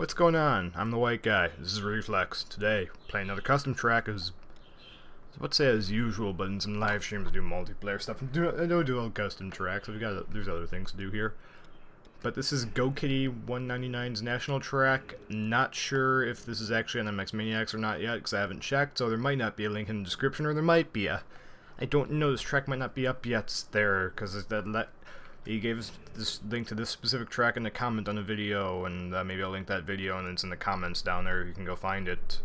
What's going on? I'm the white guy. This is Reflex. Today, playing another custom track as let's say as usual, but in some live streams I do multiplayer stuff. I don't do all custom tracks. There's other things to do here. But this is GoKitty 199's national track. Not sure if this is actually on MX Maniacs or not yet, because I haven't checked. So there might not be a link in the description, or there might be a. I don't know. This track might not be up yet there, because he gave us this link to this specific track in the comment on the video, and maybe I'll link that video, and it's in the comments down there. You can go find it.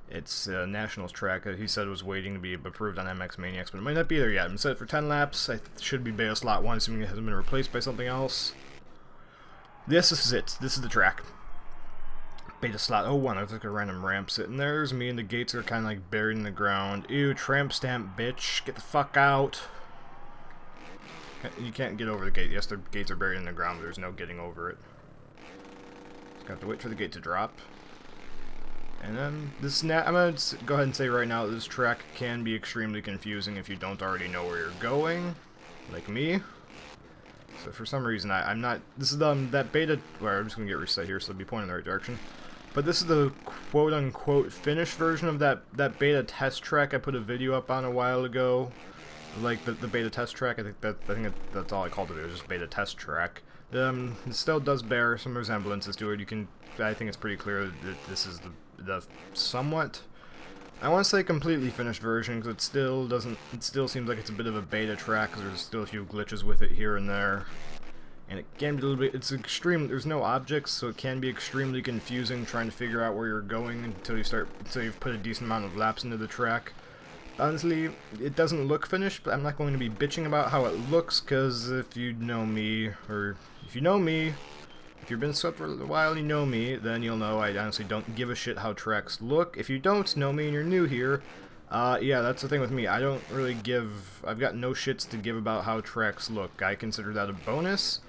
It's a Nationals track that he said was waiting to be approved on MX Maniacs, but it might not be there yet. I'm set for 10 laps. I should be beta slot 1, assuming it hasn't been replaced by something else. This is it. This is the track. Beta slot 01. I like a random ramp sitting there. There's me, and the gates are kind of like buried in the ground. Ew, tramp stamp, bitch. Get the fuck out. You can't get over the gate. Yes, the gates are buried in the ground, but there's no getting over it. Just have to wait for the gate to drop. And then I'm going to go ahead and say right now that this track can be extremely confusing if you don't already know where you're going, like me. So for some reason I'm not. This is that beta. Well, I'm just going to get reset here, so it'll be pointing in the right direction. But this is the quote-unquote finished version of that beta test track I put a video up on a while ago. Like the beta test track, I think that's all I called it. It was just beta test track. It still does bear some resemblances to it. I think it's pretty clear that this is the somewhat, I want to say completely finished version, because it still seems like it's a bit of a beta track, because there's still a few glitches with it here and there. And it can be a little bit, there's no objects, so it can be extremely confusing trying to figure out where you're going until you've put a decent amount of laps into the track. Honestly, it doesn't look finished, but I'm not going to be bitching about how it looks, because if you know me, if you've been swept for a while, you know me, then you'll know I honestly don't give a shit how tracks look. If you don't know me and you're new here, yeah, that's the thing with me. I've got no shits to give about how tracks look. I consider that a bonus.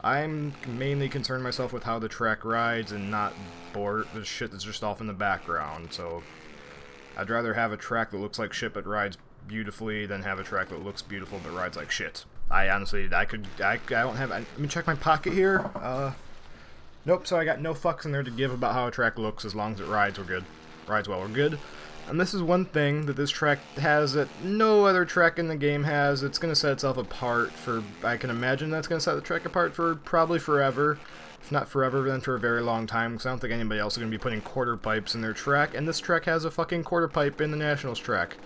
I'm mainly concerned myself with how the track rides and not the shit that's just off in the background, so I'd rather have a track that looks like shit but rides beautifully than have a track that looks beautiful but rides like shit. I don't have, let me check my pocket here. Nope, so I got no fucks in there to give about how a track looks. As long as it rides, we're good. Rides well, we're good. And this is one thing that this track has that no other track in the game has. It's going to set itself apart for, I can imagine that's going to set the track apart for probably forever. If not forever, then for a very long time, because I don't think anybody else is going to be putting quarter pipes in their track, and this track has a fucking quarter pipe in the Nationals track.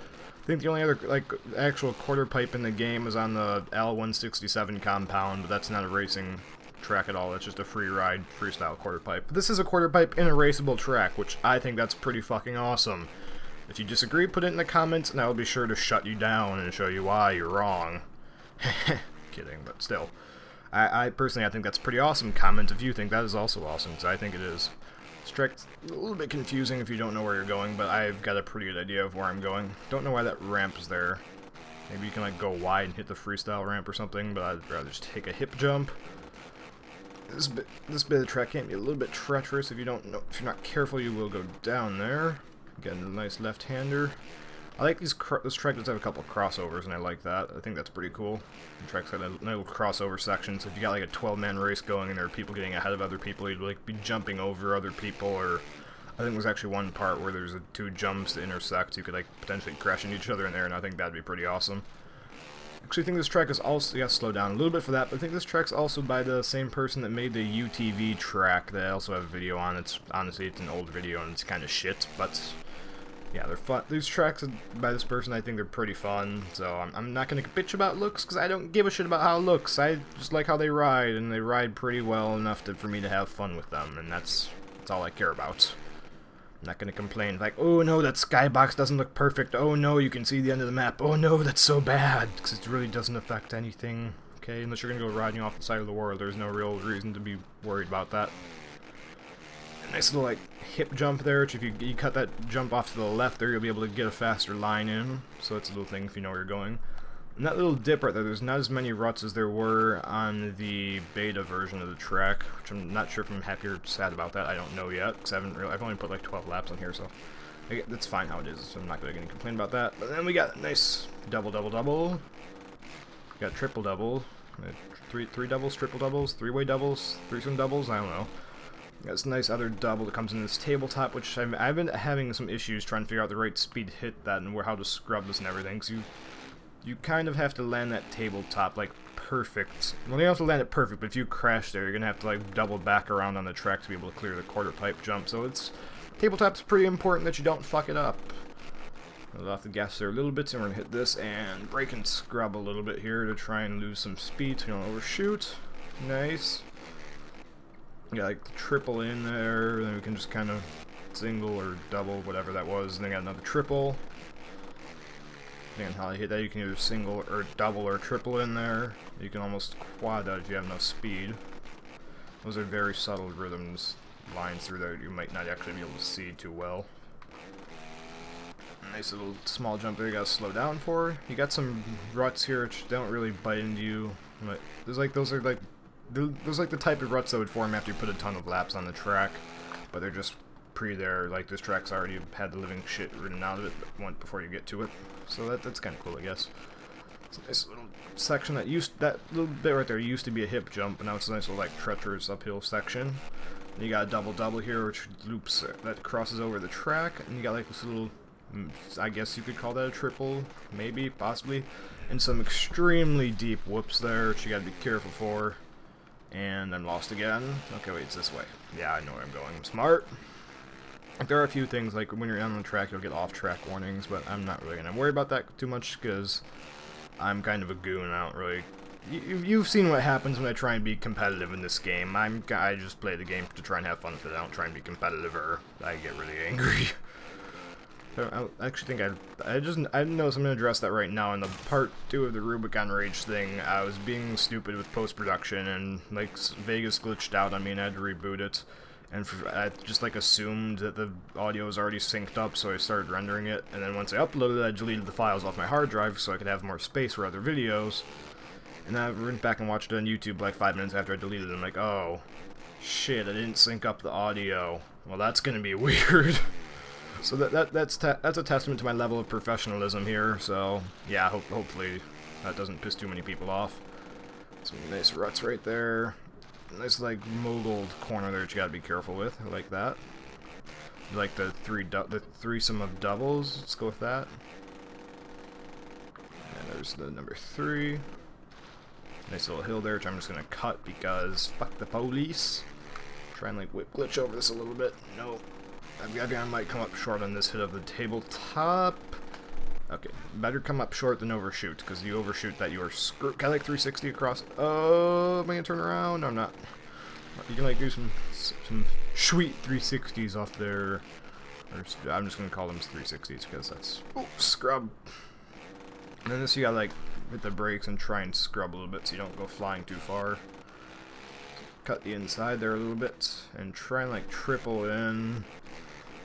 I think the only other, actual quarter pipe in the game is on the L167 compound, but that's not a racing track at all. It's just a free ride, freestyle quarter pipe. But this is a quarter pipe in a raceable track, which I think that's pretty fucking awesome. If you disagree, put it in the comments, and I will be sure to shut you down and show you why you're wrong. Kidding, but still. I personally think that's pretty awesome. Comment if you think that is also awesome, because I think it is. This track's a little bit confusing if you don't know where you're going, but I've got a pretty good idea of where I'm going. Don't know why that ramp is there. Maybe you can go wide and hit the freestyle ramp or something, but I'd rather just take a hip jump. This bit of the track can be a little bit treacherous. If you're not careful, you will go down there. Getting a nice left-hander. I like this track does have a couple crossovers, and I like that. I think that's pretty cool. The track's got a little crossover section, so if you got like a 12-man race going and there are people getting ahead of other people, you'd be jumping over other people, or I think there's actually one part where there's two jumps to intersect, so you could potentially crash into each other in there, and I think that'd be pretty awesome. Actually, I think this track is also, you gotta slow down a little bit for that, but I think this track's also by the same person that made the ATV track that I also have a video on. Honestly, it's an old video and it's kind of shit, but yeah, they're fun. These tracks by this person, I think they're pretty fun, so I'm not gonna bitch about looks, because I don't give a shit about how it looks. I just like how they ride, and they ride pretty well enough for me to have fun with them, and that's all I care about. I'm not gonna complain like, oh no, that skybox doesn't look perfect, oh no, you can see the end of the map, oh no, that's so bad, because it really doesn't affect anything, okay, unless you're gonna go riding off the side of the world, there's no real reason to be worried about that. A nice little hip jump there, which if you cut that jump off to the left there, you'll be able to get a faster line in, so that's a little thing if you know where you're going. And that little dip right there, there's not as many ruts as there were on the beta version of the track, which I'm not sure if I'm happy or sad about that. I don't know yet, because I've only put like 12 laps on here, so that's fine how it is, so I'm not going to complain about that. But then we got a nice double. Got triple double, three doubles, triple doubles, three-way doubles, threesome doubles, I don't know. Got this nice other double that comes in this tabletop, which I've been having some issues trying to figure out the right speed to hit that and how to scrub this and everything. Because you kind of have to land that tabletop like perfect. Well, you don't have to land it perfect, but if you crash there, you're gonna have to like double back around on the track to be able to clear the quarter pipe jump. So tabletop's pretty important that you don't fuck it up. I'll off the gas there a little bit, and we're gonna hit this and brake and scrub a little bit here to try and lose some speed so you don't overshoot. Nice. You got like the triple in there, then we can just kind of single or double, whatever that was, and then got another triple. Depending on how you hit that, you can either single or double or triple in there. You can almost quad that if you have enough speed. Those are very subtle rhythms, lines through there you might not actually be able to see too well. Nice little small jump there you gotta slow down for. You got some ruts here which don't really bite into you. But those are like the type of ruts that would form after you put a ton of laps on the track, but they're just there. Like this track's already had the living shit ridden out of it before you get to it, so that's kind of cool, I guess. It's a nice little section that little bit right there used to be a hip jump, and now it's a nice little like treacherous uphill section. And you got a double here, which loops that crosses over the track, and you got like this little, I guess you could call that a triple, maybe, possibly, and some extremely deep whoops there, which you gotta be careful for. And I'm lost again. Okay, wait, it's this way. Yeah, I know where I'm going. I'm smart. There are a few things, like when you're on the track, you'll get off-track warnings, but I'm not really going to worry about that too much, because I'm kind of a goon. I don't really... You've seen what happens when I try and be competitive in this game. I just play the game to try and have fun with it. I don't try and be competitive, or I get really angry. So I actually think I noticed I'm going to address that right now in the part 2 of the Rubicon Rage thing. I was being stupid with post-production, and like Vegas glitched out on me and I had to reboot it. And I just like assumed that the audio was already synced up, so I started rendering it. And then once I uploaded it, I deleted the files off my hard drive so I could have more space for other videos. And then I went back and watched it on YouTube like 5 minutes after I deleted it. I'm like, oh, shit, I didn't sync up the audio. Well, that's gonna be weird. So that's a testament to my level of professionalism here. So yeah, hopefully that doesn't piss too many people off. Some nice ruts right there. Nice like moguled corner there that you gotta be careful with. I like that. You like the threesome of doubles. Let's go with that. And there's the number 3. Nice little hill there, which I'm just gonna cut because fuck the police. Try and like whip glitch over this a little bit. No. I might come up short on this hit of the tabletop. Okay, better come up short than overshoot, because you overshoot that you are screwed. Can I like 360 across? Oh, am I gonna turn around? No, I'm not. You can like do some sweet 360s off there. Or, I'm just gonna call them 360s because that's scrub. And then this you gotta like hit the brakes and try and scrub a little bit so you don't go flying too far. Cut the inside there a little bit and try and like triple in.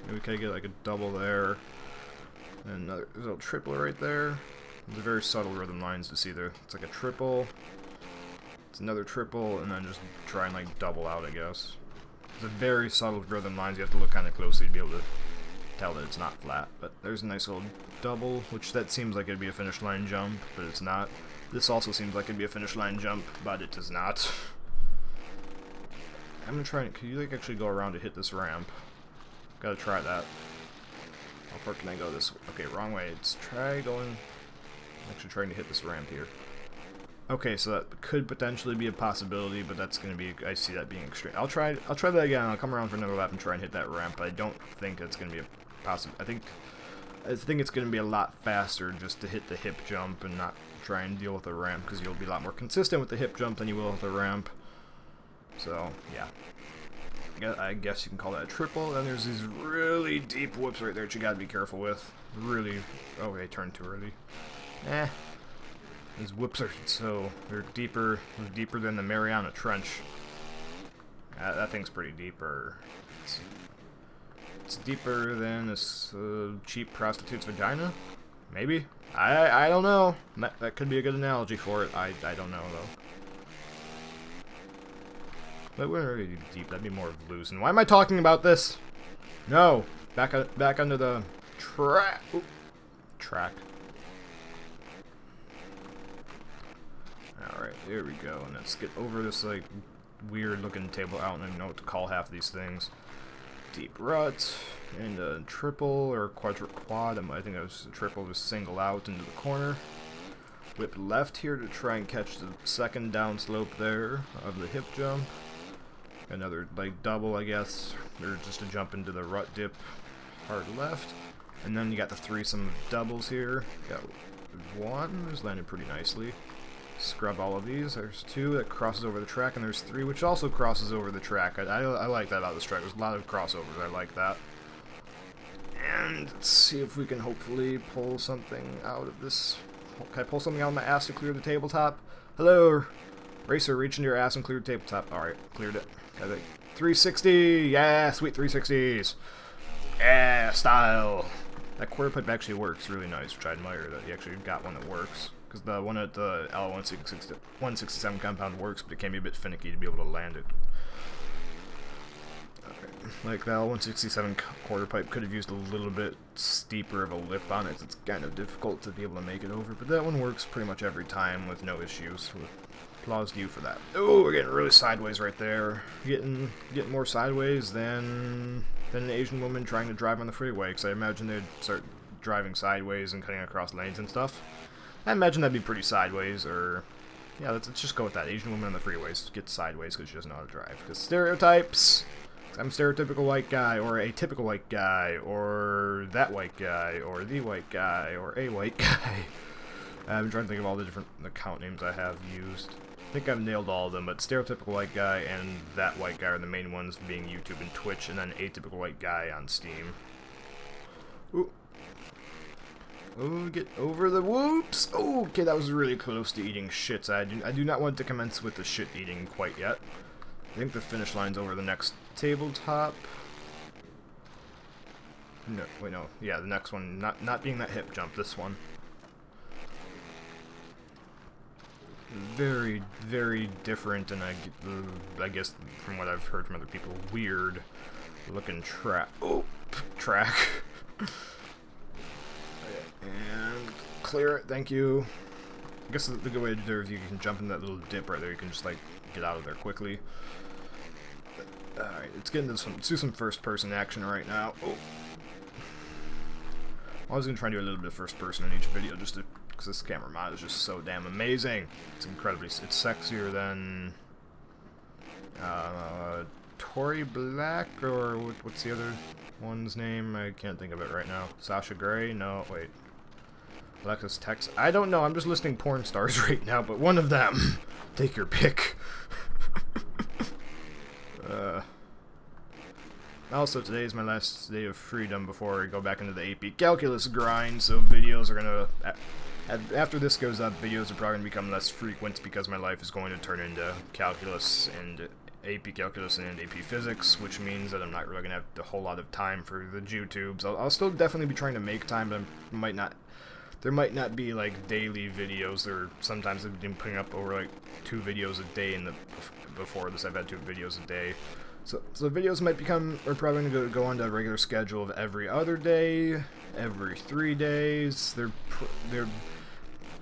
Maybe we can get like a double there. And another little triple right there. There's very subtle rhythm lines to see there. It's like a triple. It's another triple, and then just try and like double out, I guess. It's a very subtle rhythm lines. You have to look kind of closely to be able to tell that it's not flat. But there's a nice little double, which that seems like it'd be a finish line jump, but it's not. This also seems like it'd be a finish line jump, but it does not. I'm gonna try and, can you like actually go around to hit this ramp? Gotta try that. How far can I go this way? Okay, wrong way. Let's try going, actually trying to hit this ramp here. Okay, so that could potentially be a possibility, but that's gonna be, I see that being extreme. I'll try that again. I'll come around for another lap and try and hit that ramp, but I don't think that's gonna be a possible. I think it's gonna be a lot faster just to hit the hip jump and not try and deal with the ramp, because you'll be a lot more consistent with the hip jump than you will with the ramp. So, yeah. I guess you can call that a triple. Then there's these really deep whoops right there that you gotta be careful with. Really. Okay, turned too early. These whoops are they're deeper than the Mariana Trench. That thing's pretty deeper. It's deeper than this cheap prostitute's vagina? Maybe? I don't know. That could be a good analogy for it. I don't know, though. That wouldn't really be deep. That'd be more loose. And why am I talking about this? No. Back under the track. Track. Alright, there we go. And let's get over this, like, weird looking table. I don't even know what to call half of these things. Deep rut, and a triple or quad. I think it was a triple, just single out into the corner. Whip left here to try and catch the second down slope there of the hip jump. Another like double, I guess, or just a jump into the rut dip, hard left. And then you got the threesome doubles here. Got one, just landed pretty nicely. Scrub all of these. There's two that crosses over the track, and there's three which also crosses over the track. I like that about this track. There's a lot of crossovers. I like that. And let's see if we can hopefully pull something out of this. Can I pull something out of my ass to clear the tabletop? Hello, racer, reach into your ass and clear the tabletop. All right, cleared it. I think 360. Yeah, sweet 360s. Yeah, style. That quarter pipe actually works really nice, which I admire that he actually got one that works. Because the one at the L167 compound works, but it can be a bit finicky to be able to land it. Okay. Like the L167 quarter pipe could have used a little bit steeper of a lip on it. It's kind of difficult to be able to make it over, but that one works pretty much every time with no issues. Applause to you for that. Oh, we're getting really sideways right there. Getting more sideways than an Asian woman trying to drive on the freeway, because I imagine they'd start driving sideways and cutting across lanes and stuff. I imagine that'd be pretty sideways, or yeah, let's just go with that. Asian woman on the freeways gets sideways because she doesn't know how to drive. Because stereotypes. I'm a stereotypical white guy, or a typical white guy, or that white guy, or the white guy, or a white guy. I'm trying to think of all the different account names I have used. I think I've nailed all of them, but stereotypical white guy and that white guy are the main ones, being YouTube and Twitch, and then atypical white guy on Steam. Ooh. Oh, get over the whoops! Oh, okay, that was really close to eating shit. I do not want to commence with the shit eating quite yet. I think the finish line's over the next tabletop. No, wait, no. Yeah, the next one. Not being that hip jump, this one. Very, very different, and I guess from what I've heard from other people, weird looking track. Oh, track. And clear it, thank you. I guess the good way to do it is you can jump in that little dip right there. You can just like get out of there quickly. Alright, let's get into some. Let's do some first-person action right now. Oh. I was gonna try and do a little bit of first-person in each video, just to, because this camera mod is just so damn amazing. It's incredibly. It's sexier than Tory Black, or what's the other one's name? I can't think of it right now. Sasha Grey? No, wait. Alexis Tex. I don't know. I'm just listing porn stars right now, but one of them. Take your pick. Also, today is my last day of freedom before I go back into the AP Calculus grind, so videos are gonna... After this goes up, videos are probably gonna become less frequent because my life is going to turn into Calculus and AP Calculus and AP Physics, which means that I'm not really gonna have a whole lot of time for the YouTubes. I'll still definitely be trying to make time, but there might not be like daily videos, or sometimes I've been putting up over like 2 videos a day before this. I've had 2 videos a day. So videos might are probably going to go on to a regular schedule of every other day, every 3 days. They're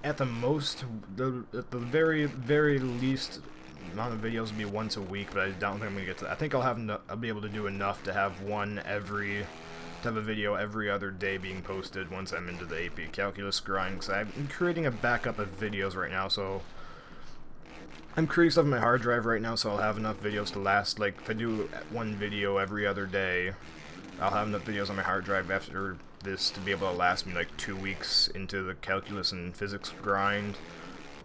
at the most, at the very, very least amount of videos will be once a week, but I don't think I'm going to get to that. I think I'll be able to do enough to have a video every other day being posted once I'm into the AP Calculus grind, because I'm creating a backup of videos right now, so I'm creating stuff on my hard drive right now, so I'll have enough videos to last. Like, if I do one video every other day, I'll have enough videos on my hard drive after this to be able to last me like 2 weeks into the calculus and physics grind.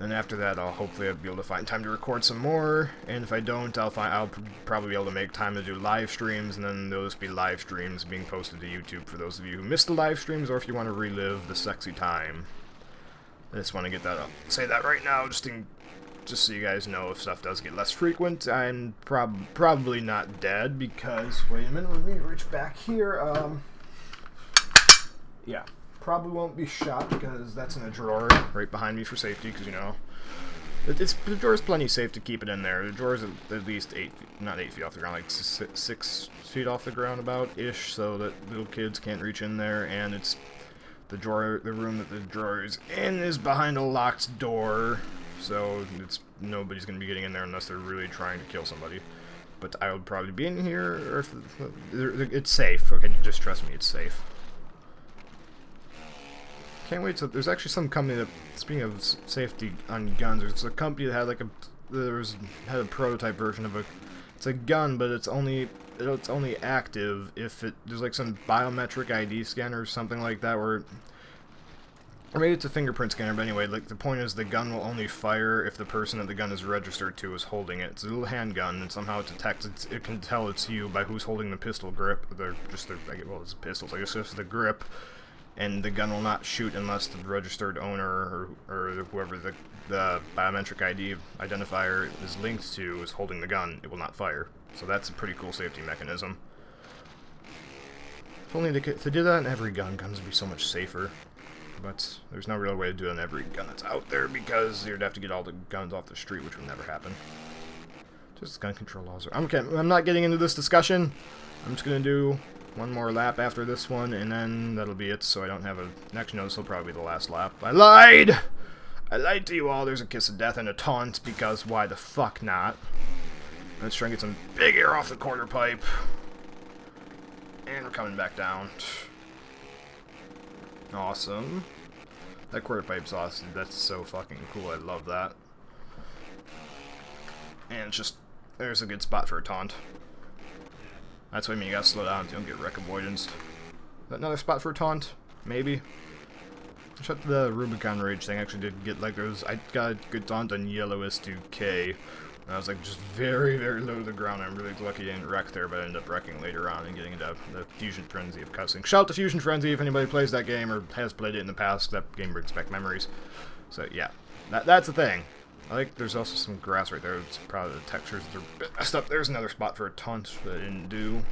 And after that, I'll hopefully be able to find time to record some more. And if I don't, I'll probably be able to make time to do live streams, and then there'll just be live streams being posted to YouTube for those of you who missed the live streams, or if you want to relive the sexy time. I just want to get that up. Say that right now, just so you guys know if stuff does get less frequent. I'm probably not dead, because wait a minute, let me reach back here. Yeah, probably won't be shot because that's in a drawer right behind me for safety, because you know the drawer's plenty safe to keep it in there. The drawer's at least 8 feet, not 8 feet off the ground, like 6 feet off the ground about ish, so that little kids can't reach in there. And it's the room that the drawer is in is behind a locked door. so nobody's going to be getting in there unless they're really trying to kill somebody. But I would probably be in here, or if it's safe. Okay, just trust me, it's safe. Can't wait. So there's actually some company that, speaking of safety on guns, there's a company that had like had a prototype version of it's a gun, but it's only active if there's like some biometric ID scanner or something like that, or maybe it's a fingerprint scanner. But anyway, like the point is the gun will only fire if the person that the gun is registered to is holding it. It's a little handgun, and somehow it detects it can tell it's you by who's holding the pistol grip. Well, it's pistols. I guess just the grip. And the gun will not shoot unless the registered owner or whoever the biometric ID identifier is linked to is holding the gun. It will not fire. So that's a pretty cool safety mechanism. If only they did that in every gun, guns would be so much safer. But there's no real way to do it on every gun that's out there because you'd have to get all the guns off the street, which would never happen. Just gun control laws. I'm not getting into this discussion. I'm just going to do one more lap after this one, and then that'll be it, so I don't have a... Actually, no, this will probably be the last lap. I lied! I lied to you all. There's a kiss of death and a taunt, because why the fuck not? Let's try and get some big air off the quarter pipe. And we're coming back down. Awesome. That quarter pipe's awesome. That's so fucking cool. I love that. And it's just... There's a good spot for a taunt. That's what I mean, you gotta slow down so you don't get wreck avoidance. Is that another spot for a taunt? Maybe. Shut the Rubicon Rage thing. I actually did get like I got a good taunt on yellow S2K. And I was like just very, very low to the ground. I'm really lucky I didn't wreck there, but I ended up wrecking later on and getting into the Fusion Frenzy of cussing. Shout out to Fusion Frenzy if anybody plays that game or has played it in the past. That game brings back memories. So yeah, that's the thing. I think there's also some grass right there. It's probably the textures that are messed up. There's another spot for a taunt that I didn't do.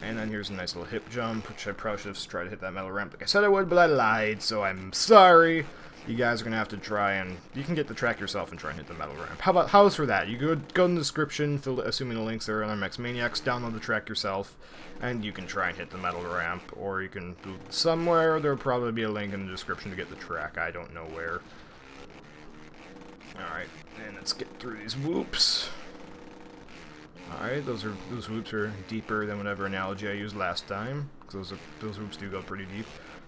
And then here's a nice little hip jump, which I probably should have tried to hit that metal ramp like I said I would, but I lied, so I'm sorry. You guys are going to have to try and... You can get the track yourself and try and hit the metal ramp. How's for that? You go in the description, assuming the links there on MX Maniacs, download the track yourself, and you can try and hit the metal ramp, or you can... Somewhere, there'll probably be a link in the description to get the track. I don't know where. Alright, and let's get through these whoops. Alright, those whoops are deeper than whatever analogy I used last time, because those whoops do go pretty deep.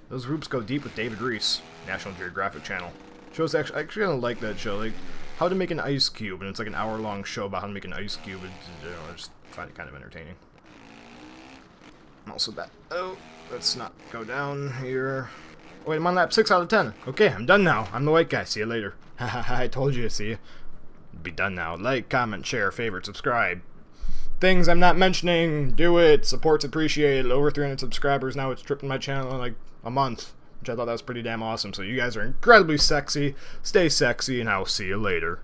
Those whoops go deep with David Reese, National Geographic Channel. Show's I actually kind of like that show, like how to make an ice cube, and it's like an hour-long show about how to make an ice cube. I just find it kind of entertaining. I'm also that. Oh, let's not go down here. Wait, I'm on lap 6 out of 10. Okay, I'm done now. I'm the white guy. See you later. I told you, see you. Be done now. Like, comment, share, favorite, subscribe. Things I'm not mentioning, do it. Support's appreciated. Over 300 subscribers now. It's tripping my channel in like a month, which I thought that was pretty damn awesome. So you guys are incredibly sexy. Stay sexy, and I'll see you later.